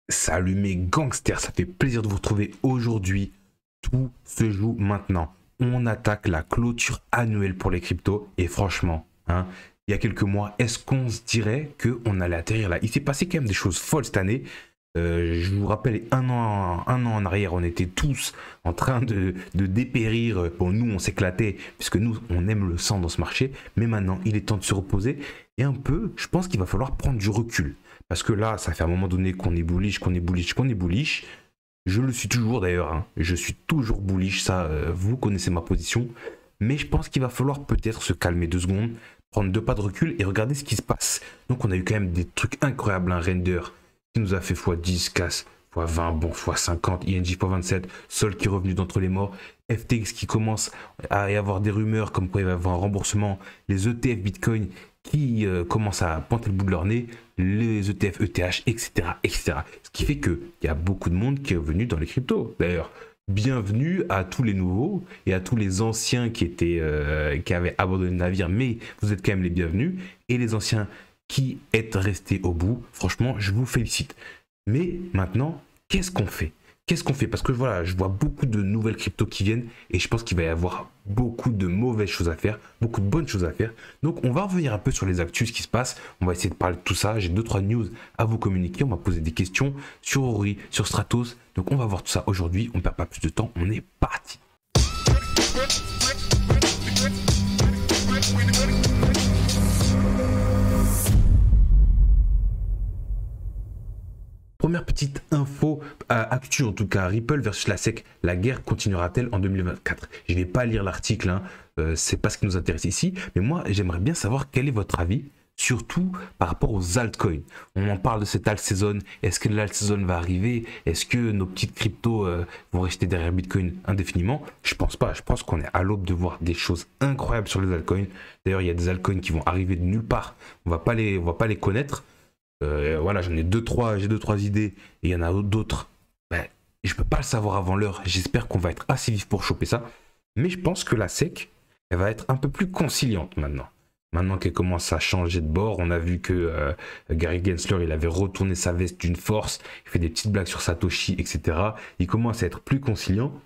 Salut mes gangsters, ça fait plaisir de vous retrouver aujourd'hui. Tout se joue maintenant. On attaque la clôture annuelle pour les cryptos. Et franchement, il y a quelques mois, est-ce qu'on se dirait qu'on allait atterrir là? Il s'est passé quand même des choses folles cette année. Je vous rappelle, un an en arrière, on était tous en train de dépérir. Bon, nous, on s'éclatait, puisque nous, on aime le sang dans ce marché. Mais maintenant, il est temps de se reposer. Et un peu, je pense qu'il va falloir prendre du recul. Parce que là, ça fait un moment donné qu'on est bullish, qu'on est bullish, qu'on est bullish. Je le suis toujours d'ailleurs. Je suis toujours bullish, ça, vous connaissez ma position. Mais je pense qu'il va falloir peut-être se calmer 2 secondes, prendre 2 pas de recul et regarder ce qui se passe. Donc on a eu quand même des trucs incroyables. Un render qui nous a fait x10, casse, x20, bon, x50, ING x27, Sol qui est revenu d'entre les morts, FTX qui commence à y avoir des rumeurs comme quoi il va y avoir un remboursement, les ETF Bitcoin qui commencent à pointer le bout de leur nez, les ETF, ETH, etc., etc. Ce qui fait qu'il y a beaucoup de monde qui est venu dans les cryptos. D'ailleurs, bienvenue à tous les nouveaux et à tous les anciens qui avaient abandonné le navire, mais vous êtes quand même les bienvenus. Et les anciens qui êtes restés au bout, franchement, je vous félicite. Mais maintenant, qu'est-ce qu'on fait? Qu'est-ce qu'on fait? Parce que voilà, je vois beaucoup de nouvelles cryptos qui viennent et je pense qu'il va y avoir beaucoup de mauvaises choses à faire, beaucoup de bonnes choses à faire. Donc on va revenir un peu sur les actus, ce qui se passe. On va essayer de parler de tout ça. J'ai 2-3 news à vous communiquer. On va poser des questions sur Ori, sur Stratos. Donc on va voir tout ça aujourd'hui. On ne perd pas plus de temps. On est parti. Première petite info, actu en tout cas, Ripple versus la SEC, la guerre continuera-t-elle en 2024? Je ne vais pas lire l'article, c'est pas ce qui nous intéresse ici, mais moi j'aimerais bien savoir quel est votre avis, surtout par rapport aux altcoins. On en parle de cette alt season, est-ce que l'alt season va arriver? Est-ce que nos petites cryptos vont rester derrière Bitcoin indéfiniment? Je pense pas, je pense qu'on est à l'aube de voir des choses incroyables sur les altcoins. D'ailleurs il y a des altcoins qui vont arriver de nulle part, on va pas les connaître. Voilà, j'en ai j'ai deux trois idées et il y en a d'autres. Ben, je peux pas le savoir avant l'heure. J'espère qu'on va être assez vif pour choper ça. Mais je pense que la SEC, elle va être un peu plus conciliante maintenant. Maintenant qu'elle commence à changer de bord, on a vu que Gary Gensler, il avait retourné sa veste d'une force, il fait des petites blagues sur Satoshi, etc. Il commence à être plus conciliant.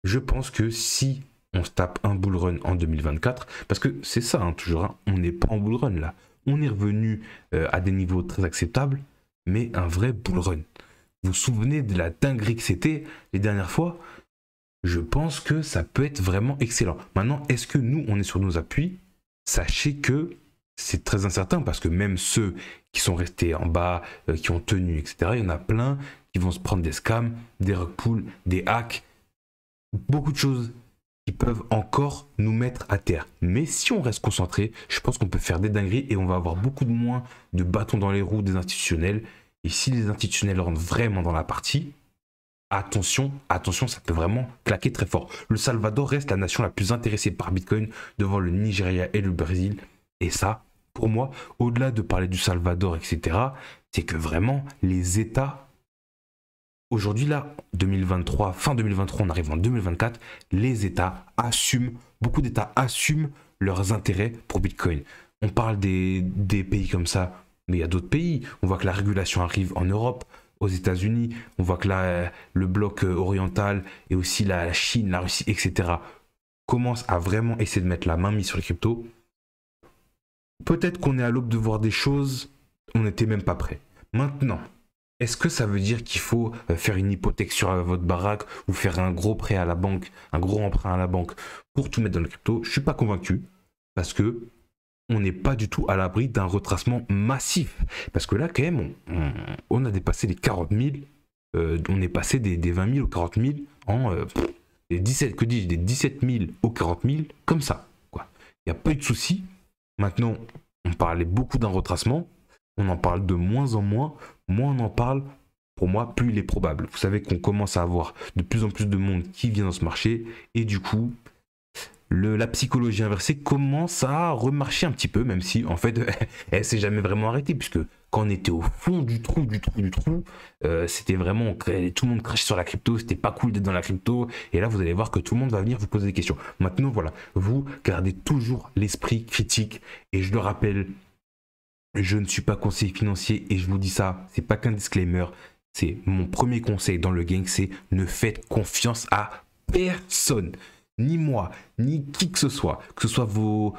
Je pense que si on se tape un bull run en 2024, parce que c'est ça, toujours, on n'est pas en bull run là. On est revenu à des niveaux très acceptables, mais un vrai bull run. Vous vous souvenez de la dinguerie que c'était les dernières fois? Je pense que ça peut être vraiment excellent. Maintenant, est-ce que nous, on est sur nos appuis? Sachez que c'est très incertain, parce que même ceux qui sont restés en bas, qui ont tenu, etc., il y en a plein qui vont se prendre des scams, des rug pulls, des hacks, beaucoup de choses qui peuvent encore nous mettre à terre. Mais si on reste concentré, je pense qu'on peut faire des dingueries et on va avoir beaucoup de moins de bâtons dans les roues des institutionnels. Et si les institutionnels rentrent vraiment dans la partie, attention, attention, ça peut vraiment claquer très fort. Le Salvador reste la nation la plus intéressée par Bitcoin devant le Nigeria et le Brésil. Et ça, pour moi, au-delà de parler du Salvador, etc., c'est que vraiment les États... Aujourd'hui, là, 2023, fin 2023, on arrive en 2024, les États assument, beaucoup d'États assument leurs intérêts pour Bitcoin. On parle des pays comme ça, mais il y a d'autres pays. On voit que la régulation arrive en Europe, aux États-Unis. On voit que là, le bloc oriental et aussi la Chine, la Russie, etc. commencent à vraiment essayer de mettre la main mise sur les cryptos. Peut-être qu'on est à l'aube de voir des choses, on n'était même pas prêt. Maintenant, est-ce que ça veut dire qu'il faut faire une hypothèque sur votre baraque ou faire un gros prêt à la banque, un gros emprunt à la banque pour tout mettre dans le crypto? Je ne suis pas convaincu parce que on n'est pas du tout à l'abri d'un retracement massif. Parce que là, quand même, on a dépassé les 40 000, on est passé des 20 000 aux 40 000 en des 17, que dis-je, des 17 000 aux 40 000, comme ça, quoi. Il n'y a pas eu de souci. Maintenant, on parlait beaucoup d'un retracement. On en parle de moins en moins. Moins on en parle, pour moi, plus il est probable. Vous savez qu'on commence à avoir de plus en plus de monde qui vient dans ce marché. Et du coup, la psychologie inversée commence à remarcher un petit peu, même si, en fait, elle s'est jamais vraiment arrêtée. Puisque quand on était au fond du trou, c'était vraiment... Tout le monde crachait sur la crypto. C'était pas cool d'être dans la crypto. Et là, vous allez voir que tout le monde va venir vous poser des questions. Maintenant, voilà. Vous gardez toujours l'esprit critique. Et je le rappelle... Je ne suis pas conseiller financier et je vous dis ça, c'est pas qu'un disclaimer. c'est mon premier conseil dans le gang, c'est ne faites confiance à personne. Ni moi, ni qui que ce soit vos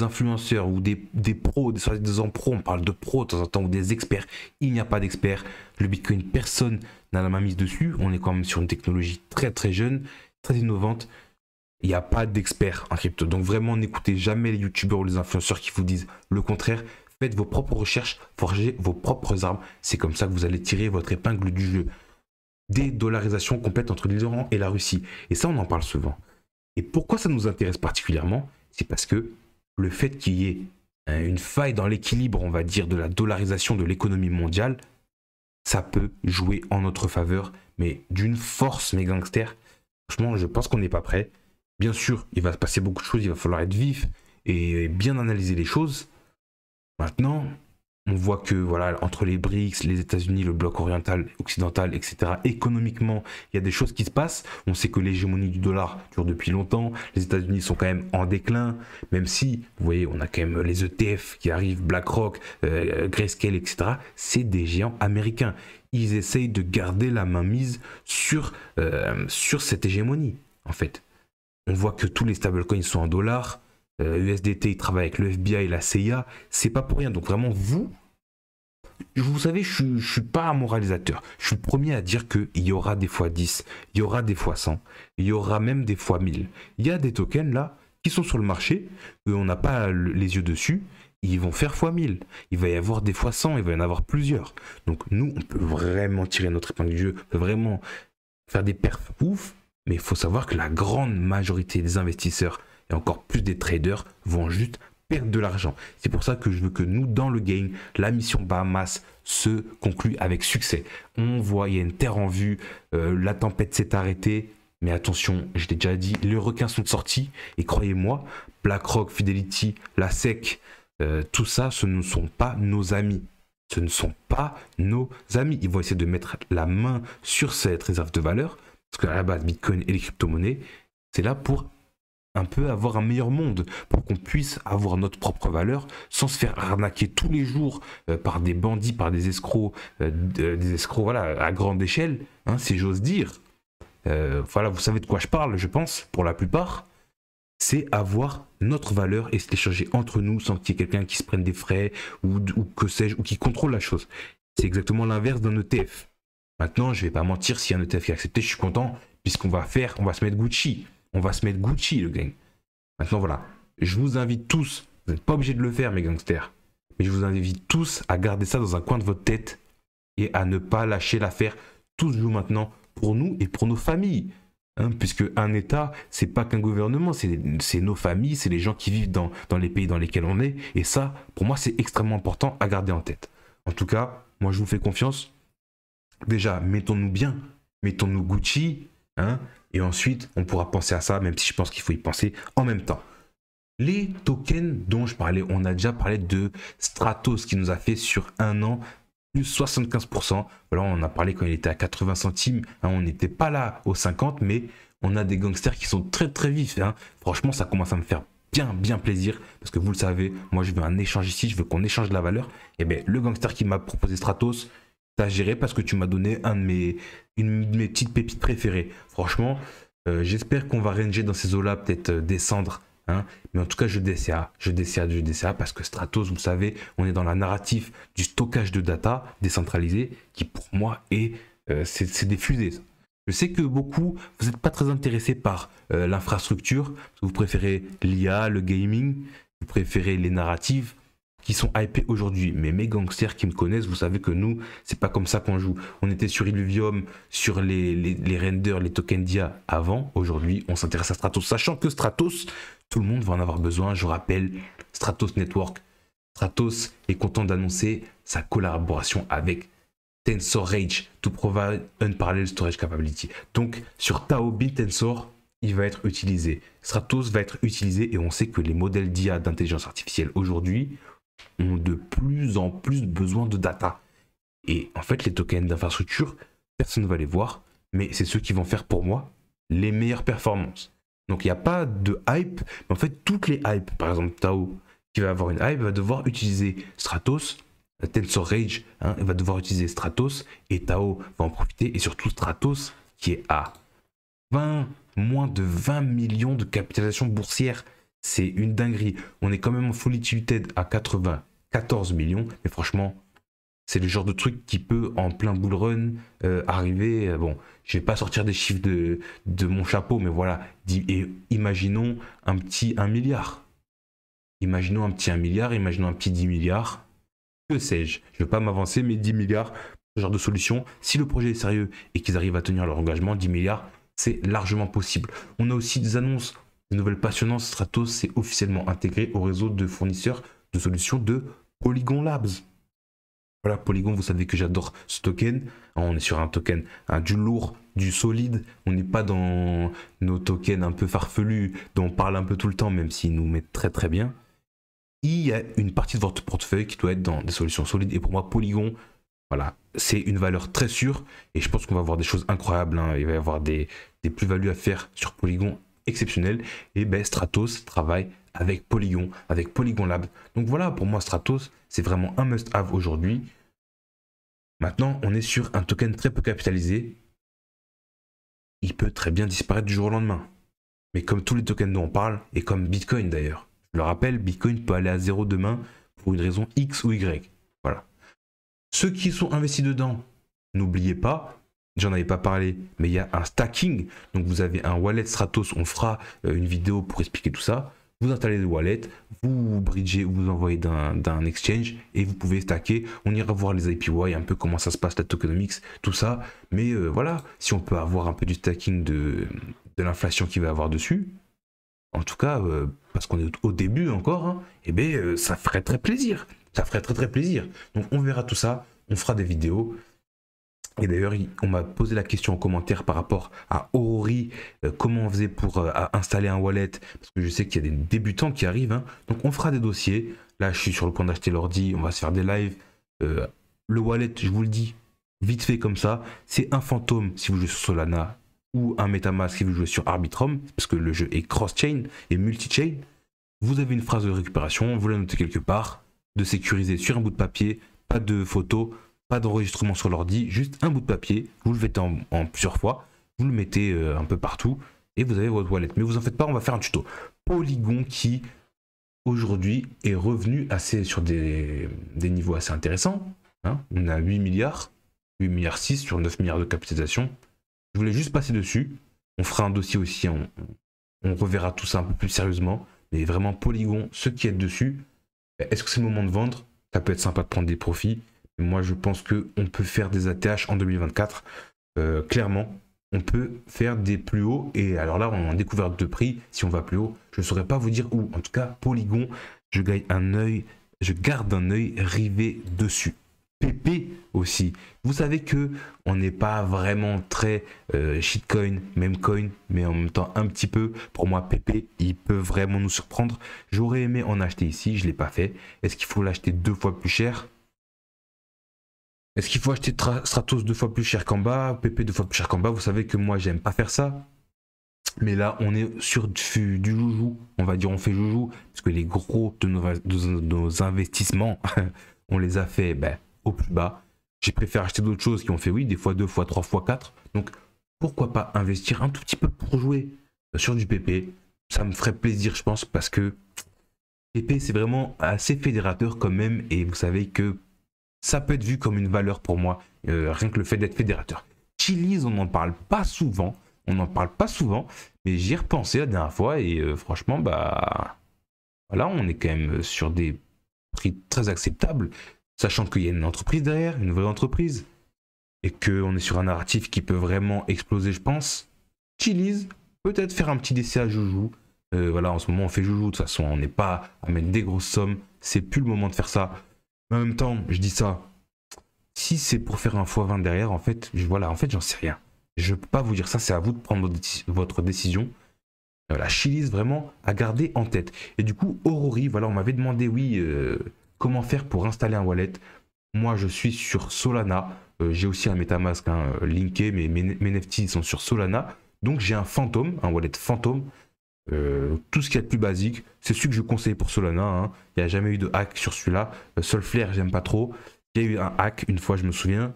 influenceurs ou des pros, des pros, on parle de pros de temps en temps, ou des experts. Il n'y a pas d'experts. Le Bitcoin, personne n'a la main mise dessus. On est quand même sur une technologie très très jeune, très innovante. Il n'y a pas d'experts en crypto. Donc vraiment, n'écoutez jamais les youtubeurs ou les influenceurs qui vous disent le contraire. Faites vos propres recherches, forgez vos propres armes. C'est comme ça que vous allez tirer votre épingle du jeu. Dédollarisation complète entre l'Iran et la Russie. Et ça, on en parle souvent. Et pourquoi ça nous intéresse particulièrement? C'est parce que le fait qu'il y ait une faille dans l'équilibre, on va dire, de la dollarisation de l'économie mondiale, ça peut jouer en notre faveur, mais d'une force, mes gangsters. Franchement, je pense qu'on n'est pas prêt. Bien sûr, il va se passer beaucoup de choses, il va falloir être vif et bien analyser les choses. Maintenant, on voit que voilà, entre les BRICS, les États-Unis, le bloc oriental, occidental, etc., économiquement, il y a des choses qui se passent. On sait que l'hégémonie du dollar dure depuis longtemps. Les États-Unis sont quand même en déclin, même si, vous voyez, on a quand même les ETF qui arrivent, BlackRock, Grayscale, etc. C'est des géants américains. Ils essayent de garder la mainmise sur cette hégémonie, en fait. On voit que tous les stablecoins sont en dollars. USDT, il travaille avec le FBI et la CIA. C'est pas pour rien. Donc vraiment, vous savez, je suis pas un moralisateur. Je suis le premier à dire qu'il y aura des fois 10, il y aura des fois 100, il y aura même des fois 1000. Il y a des tokens là qui sont sur le marché, on n'a pas les yeux dessus, ils vont faire fois 1000. Il va y avoir des fois 100, il va y en avoir plusieurs. Donc nous, on peut vraiment tirer notre épingle du jeu, on peut vraiment faire des perfs ouf, mais il faut savoir que la grande majorité des investisseurs et encore plus des traders vont juste perdre de l'argent. C'est pour ça que je veux que nous, dans le game, la mission Bahamas se conclue avec succès. On voit, il y a une terre en vue, la tempête s'est arrêtée, mais attention, je l'ai déjà dit, les requins sont sortis, et croyez-moi, BlackRock, Fidelity, la SEC, tout ça, ce ne sont pas nos amis. Ce ne sont pas nos amis. Ils vont essayer de mettre la main sur cette réserve de valeur, parce qu'à la base, Bitcoin et les crypto-monnaies, c'est là pour un peu avoir un meilleur monde, pour qu'on puisse avoir notre propre valeur sans se faire arnaquer tous les jours par des bandits, par des escrocs voilà, à grande échelle, hein, si j'ose dire. Voilà, vous savez de quoi je parle, je pense, pour la plupart. C'est avoir notre valeur et se l'échanger entre nous sans qu'il y ait quelqu'un qui se prenne des frais ou que sais-je, ou qui contrôle la chose. C'est exactement l'inverse d'un ETF. Maintenant, je vais pas mentir, si un ETF qui est accepté, je suis content, puisqu'on va se mettre Gucci. On va se mettre Gucci, le gang. Maintenant, voilà. Je vous invite tous, vous n'êtes pas obligés de le faire, mes gangsters, mais je vous invite tous à garder ça dans un coin de votre tête et à ne pas lâcher l'affaire. Tous jouent maintenant pour nous et pour nos familles. Hein, puisque un État, c'est pas qu'un gouvernement, c'est nos familles, c'est les gens qui vivent dans les pays dans lesquels on est. Et ça, pour moi, c'est extrêmement important à garder en tête. En tout cas, moi, je vous fais confiance. Déjà, mettons-nous bien, mettons-nous Gucci, hein. Et ensuite, on pourra penser à ça, même si je pense qu'il faut y penser en même temps. Les tokens dont je parlais, on a déjà parlé de Stratos qui nous a fait sur un an plus 75%. Voilà, on en a parlé quand il était à 80 centimes. Hein, on n'était pas là aux 50, mais on a des gangsters qui sont très très vifs. Hein. Franchement, ça commence à me faire bien plaisir. Parce que vous le savez, moi je veux un échange ici, je veux qu'on échange de la valeur. Et bien, le gangster qui m'a proposé Stratos, t'as géré parce que tu m'as donné une de mes petites pépites préférées. Franchement, j'espère qu'on va ranger dans ces eaux-là, peut-être descendre. Hein. Mais en tout cas, je DCA parce que Stratos, vous le savez, on est dans la narrative du stockage de data décentralisé qui, pour moi, c'est des fusées. Je sais que beaucoup, vous n'êtes pas très intéressés par l'infrastructure. Vous préférez l'IA, le gaming, vous préférez les narratives qui sont hypés aujourd'hui. Mais mes gangsters qui me connaissent, vous savez que nous, c'est pas comme ça qu'on joue. On était sur Illuvium, sur les renders, les tokens d'IA avant. Aujourd'hui, on s'intéresse à Stratos, sachant que Stratos, tout le monde va en avoir besoin. Je rappelle, Stratos Network. Stratos est content d'annoncer sa collaboration avec TensorRage to provide unparalleled storage capability. Donc, sur Taobin Tensor, il va être utilisé. Stratos va être utilisé et on sait que les modèles d'IA d'intelligence artificielle aujourd'hui ont de plus en plus besoin de data. Et en fait, les tokens d'infrastructure, personne ne va les voir, mais c'est ceux qui vont faire pour moi les meilleures performances. Donc il n'y a pas de hype, mais en fait, toutes les hypes, par exemple Tao, qui va avoir une hype, va devoir utiliser Stratos Tensor Rage hein, va devoir utiliser Stratos et Tao va en profiter. Et surtout Stratos qui est à moins de 20 millions de capitalisation boursière. C'est une dinguerie. On est quand même en fully tilted à 94 millions. Mais franchement, c'est le genre de truc qui peut en plein bull run arriver. Bon, je vais pas sortir des chiffres de mon chapeau, mais voilà. Et imaginons un petit 1 milliard. Imaginons un petit 1 milliard, imaginons un petit 10 milliards. Que sais-je? Je ne veux pas m'avancer, mais 10 milliards, ce genre de solution. Si le projet est sérieux et qu'ils arrivent à tenir leur engagement, 10 milliards, c'est largement possible. On a aussi des annonces, des nouvelles passionnantes. Stratos s'est officiellement intégré au réseau de fournisseurs de solutions de Polygon Labs. Voilà, Polygon, vous savez que j'adore ce token. On est sur un token du lourd, du solide. On n'est pas dans nos tokens un peu farfelus dont on parle un peu tout le temps, même s'ils nous mettent très très bien. Il y a une partie de votre portefeuille qui doit être dans des solutions solides. Et pour moi, Polygon, voilà, c'est une valeur très sûre. Et je pense qu'on va avoir des choses incroyables. Hein. Il va y avoir des plus-values à faire sur Polygon exceptionnelles. Et ben, Stratos travaille avec Polygon Lab. Donc voilà, pour moi, Stratos, c'est vraiment un must-have aujourd'hui. Maintenant, on est sur un token très peu capitalisé. Il peut très bien disparaître du jour au lendemain. Mais comme tous les tokens dont on parle, et comme Bitcoin d'ailleurs. Je le rappelle, Bitcoin peut aller à zéro demain pour une raison X ou Y. Voilà. Ceux qui sont investis dedans, n'oubliez pas, j'en avais pas parlé, mais il y a un stacking. Donc vous avez un wallet Stratos, on fera une vidéo pour expliquer tout ça. Vous installez le wallet, vous bridgez, vous envoyez d'un exchange et vous pouvez stacker. On ira voir les APY, un peu comment ça se passe, la tokenomics, tout ça. Mais voilà, si on peut avoir un peu du stacking de l'inflation qu'il va y avoir dessus, en tout cas, parce qu'on est au début encore, hein, eh bien, ça ferait très plaisir. Ça ferait très très plaisir. Donc on verra tout ça, on fera des vidéos. Et d'ailleurs, on m'a posé la question en commentaire par rapport à Aurori, comment on faisait pour installer un wallet, parce que je sais qu'il y a des débutants qui arrivent. Hein. Donc on fera des dossiers. Là, je suis sur le point d'acheter l'ordi, on va se faire des lives. Le wallet, je vous le dis, vite fait comme ça, c'est un fantôme si vous jouez sur Solana ou un MetaMask si vous jouez sur Arbitrum, parce que le jeu est cross-chain et multi-chain. Vous avez une phrase de récupération, vous la notez quelque part, de sécuriser sur un bout de papier, pas de photo, pas d'enregistrement sur l'ordi, juste un bout de papier, vous le faites en plusieurs fois, vous le mettez un peu partout et vous avez votre wallet. Mais vous en faites pas, on va faire un tuto. Polygon qui aujourd'hui est revenu sur des niveaux assez intéressants. Hein. On a 8 milliards 6 sur 9 milliards de capitalisation. Je voulais juste passer dessus. On fera un dossier aussi, on reverra tout ça un peu plus sérieusement. Mais vraiment, Polygon, ceux qui êtes dessus, est-ce que c'est le moment de vendre? Ça peut être sympa de prendre des profits. Mais moi, je pense qu'on peut faire des ATH en 2024. Clairement, on peut faire des plus hauts. Et alors là, on a une découverte de prix. Si on va plus haut, je ne saurais pas vous dire où. En tout cas, Polygon, je garde un œil rivé dessus. PP aussi. Vous savez que on n'est pas vraiment très shitcoin, meme coin, mais en même temps un petit peu. Pour moi, PP, il peut vraiment nous surprendre. J'aurais aimé en acheter ici, je ne l'ai pas fait. Est-ce qu'il faut l'acheter 2 fois plus cher? Est-ce qu'il faut acheter Stratos 2 fois plus cher qu'en bas, PP 2 fois plus cher qu'en bas? Vous savez que moi, j'aime pas faire ça. Mais là, on est sur du joujou. On va dire on fait joujou, parce que les gros de nos investissements, on les a fait au plus bas. J'ai préféré acheter d'autres choses qui ont fait, oui, des fois 2 fois 3 fois 4. Donc, pourquoi pas investir un tout petit peu pour jouer sur du PP? Ça me ferait plaisir, je pense, parce que PP, c'est vraiment assez fédérateur quand même. Et vous savez que ça peut être vu comme une valeur pour moi, rien que le fait d'être fédérateur. Chiliz, on n'en parle pas souvent. Mais j'y ai repensé la dernière fois. Et franchement, voilà, on est quand même sur des prix très acceptables. Sachant qu'il y a une entreprise derrière, une vraie entreprise, et qu'on est sur un narratif qui peut vraiment exploser, je pense. Chiliz, peut-être faire un petit décès à joujou. Voilà, en ce moment, on fait joujou. De toute façon, on n'est pas à mettre des grosses sommes. C'est plus le moment de faire ça. Mais en même temps, je dis ça. Si c'est pour faire un x20 derrière, en fait, j'en sais rien. Je ne peux pas vous dire ça. C'est à vous de prendre votre décision. La Chiliz, vraiment, à garder en tête. Et du coup, Aurori, voilà, on m'avait demandé, oui... comment faire pour installer un wallet? Moi, je suis sur Solana. J'ai aussi un MetaMask linké, mais mes NFT sont sur Solana. Donc, j'ai un fantôme, un wallet fantôme. tout ce qu'il y a de plus basique. C'est celui que je conseille pour Solana, hein. Il n'y a jamais eu de hack sur celui-là. Solflare, j'aime pas trop. Il y a eu un hack une fois, je me souviens.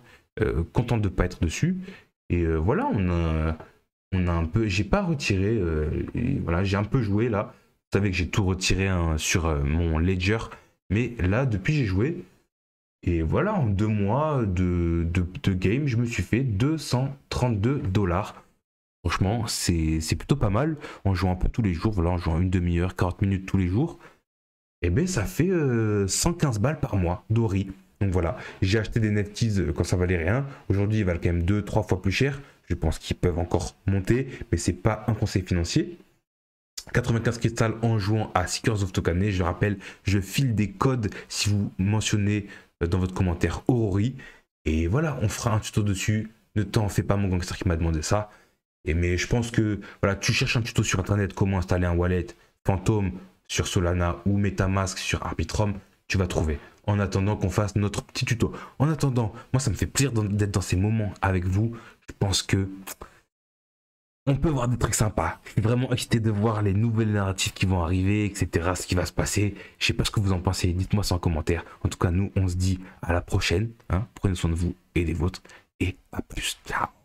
Content de ne pas être dessus. Et voilà, on a un peu. J'ai pas retiré. Voilà, j'ai un peu joué là. Vous savez que j'ai tout retiré hein, sur mon Ledger. Mais là, depuis, j'ai joué. Et voilà, en 2 mois de game, je me suis fait 232 $. Franchement, c'est plutôt pas mal. En jouant un peu tous les jours, voilà, en jouant une demi-heure, 40 minutes tous les jours. Et ben ça fait 115 balles par mois d'Ori. Donc voilà, j'ai acheté des NFTs quand ça valait rien. Aujourd'hui, ils valent quand même 2-3 fois plus cher. Je pense qu'ils peuvent encore monter, mais c'est pas un conseil financier. 95 cristal en jouant à Seekers of Tokane. Je rappelle, je file des codes si vous mentionnez dans votre commentaire Aurori. Et voilà, on fera un tuto dessus. Ne t'en fais pas, mon gangster qui m'a demandé ça. Mais je pense que voilà, tu cherches un tuto sur internet, comment installer un wallet Phantom sur Solana ou MetaMask sur Arbitrum, tu vas trouver. En attendant qu'on fasse notre petit tuto. En attendant, moi ça me fait plaisir d'être dans ces moments avec vous. Je pense que on peut voir des trucs sympas. Je suis vraiment excité de voir les nouvelles narratives qui vont arriver, etc. Ce qui va se passer. Je sais pas ce que vous en pensez. Dites-moi ça en commentaire. En tout cas, nous, on se dit à la prochaine. Hein. Prenez soin de vous et des vôtres. Et à plus. Ciao.